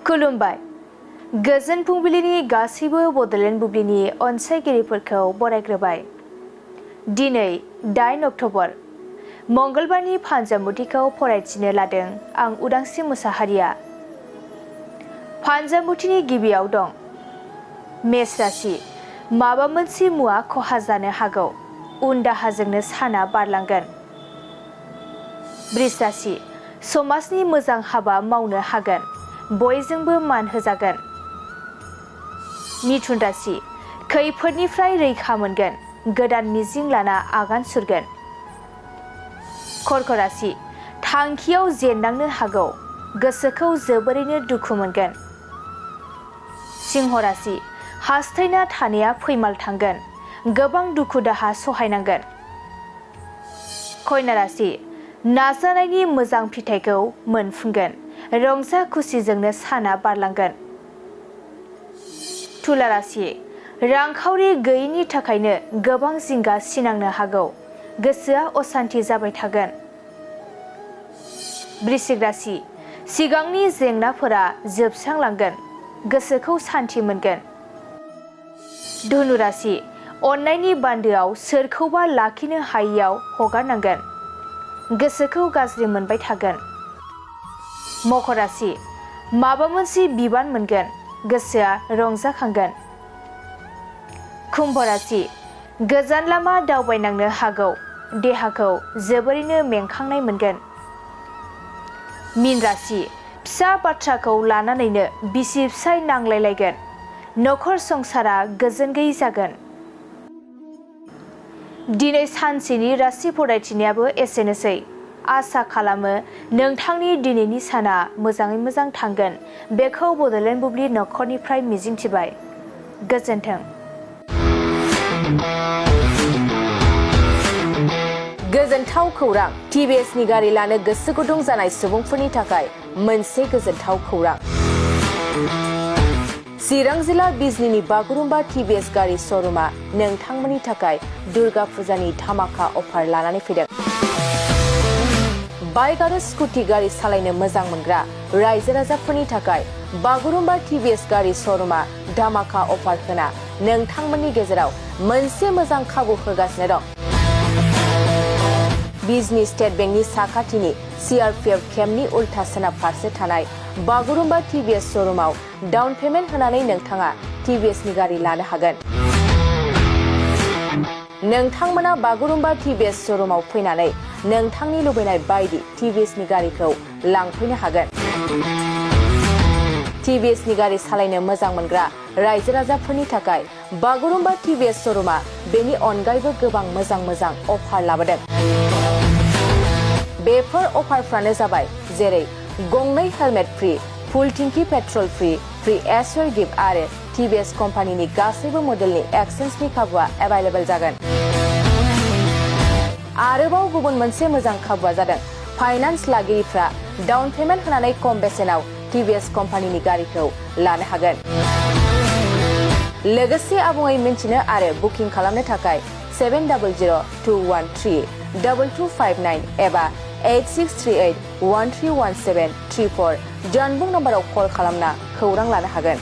खुलुमबाय गोजोन फुंबिलिनि गासैबो बड'लेण्ड बुब्लिनि अनसायगिरिफोरखौ बरायग्रोबाय। दिनै 8 अक्ट'बर मंगलबारनि फानजामुथिखौ फरायथिनो लादों आं उदांस्रि मुसाहारिया। फानजामुथिनि गिबियाव दं मेष राशि, माबा मोनसे मुवा खहा जानो हागौ, उन दाहाजोंनो साना बारलांगोन। वृष राशि, समाजनि मोजां हाबा मावनो हागोन, बयजोंबो मान होजागोन। मिथुन राशि, खैफोदनिफ्राय रैखा मोनगोन, गोदान मिजिं लाना आगान सुरगोन। कर्क राशि, थांखियाव जेननांनो हागौ, गोसोखौ जोबोरैनो दुखु मोनगोन। सिंह राशि, हास्थायना थानाया फैमाल थांगोन, गोबां दुखु दाहा सहायनांगोन। कन्या राशि, नाजानायनि मोजां फिथाइखौ मोनफुंगोन, रंजा खुसिजोंनो साना बारलांगोन। तुला राशि, रांखावरि गैयैनि थाखायनो गोबां जिंगा सिनांनो हागौ, गोसोआ असान्थि जाबाय थागोन। वृश्चिक राशि, सिगांनि जेंनाफोरा जोबस्रांलांगोन, गोसोखौ सान्थि मोनगोन। धनु राशि, अननायनि बान्दोआव सोरखौबा लाखिनो हायैयाव हगारनांगोन, गोसोखौ गाज्रि मोनबाय थागोन। मकर राशि, माबा मोनसे बिबान मोनगोन, गोसोआ रंजाखांगोन। कुम्भ राशि, गोजान लामा दावबायनांनो हागौ, देहाखौ जोबोरैनो मेंखांनाय मोनगोन। मीन राशि, फिसा बाथ्राखौ लानानैनो बिसि फिसाय नांलायलायगोन, नखर संसारा गोजोन गैयै जागोन। दिनै सानसेनि राशि फरायथिनायाबो एसेनोसै। आसा खालामो नोंथांनि दिनैनि साना मोजाङै मोजां थांगोन, बेखौ बड'लेण्ड बुब्लि नखरनिफ्राय मिजिंथिबाय। गोजोन्थों। गोजोनथाव खौरां, टिभिएसनि गारि लानो गोसो गुदुं जानाय सुबुंफोरनि थाखाय मोनसे गोजोनथाव खौरां। चिरां जिल्ला बिजनीनि बागुरुम्बा टिभिएस गारि श'रुमा नोंथांमोननि थाखाय दुर्गा फुजानि धामाका अफार लानानै फैदों। बाइक आरो स्कुटि गारि सालायनो मोजां मोनग्रा रायजो राजाफोरनि थाखाय बागुरुम्बा टिभिएस गारि श'रुमा धामाका अफार होना नोंथांमोननि गेजेराव मोनसे मोजां खाबु होगासिनो दं। बिजनी स्टेट बेंकनि साखाथिनि CRPF केम्पनि उल्था सोनाब फारसे थानाय बागुरुम्बा टिभिएस श'रुमाव डाउन पेमेन्ट होनानै नोंथाङा टिभिएसनि गारि लानो हागोन। नोंथांमोना बागुरुम्बा टिभिएस श'रुमाव फैनानै नोंथांनि लुबैनाय बायदि टिभिएसनि गारिखौ लांफैनो हागोन। टिभिएसनि गारि सालायनो मोजां मोनग्रा रायजो राजाफोरनि थाखाय बागुरुम्बा टिभिएस श'रुमा बेनि अनगायैबो गोबां मोजां अफार लाबोदों। बेफोर अफारफ्रानो जाबाय जेरै गंनै हेलमेट फ्रि, फुल टिंकि पेट्रल फ्रि एसवेर गिफ्ट आरो टिभिएस कम्पानिनि गासैबो मडेलनि एक्सचेन्जनि खाबुआ एभेलेबल जागोन। आरोबाव गुबुन मोनसे मोजां खाबुआ जादों फाइनान्स लागिरिफ्रा डाउन पेमेन्ट होनानै खम बेसेनाव टिभिएस कम्पानिनि गारिखौ लानो हागोन। लोगोसे आबुङै मिन्थिनो आरो बुकिं खालामनो थाखाय 7002132259 एबा 8638131734 जानबुं नम्बराव कल खालामना खौरां लानो हागोन।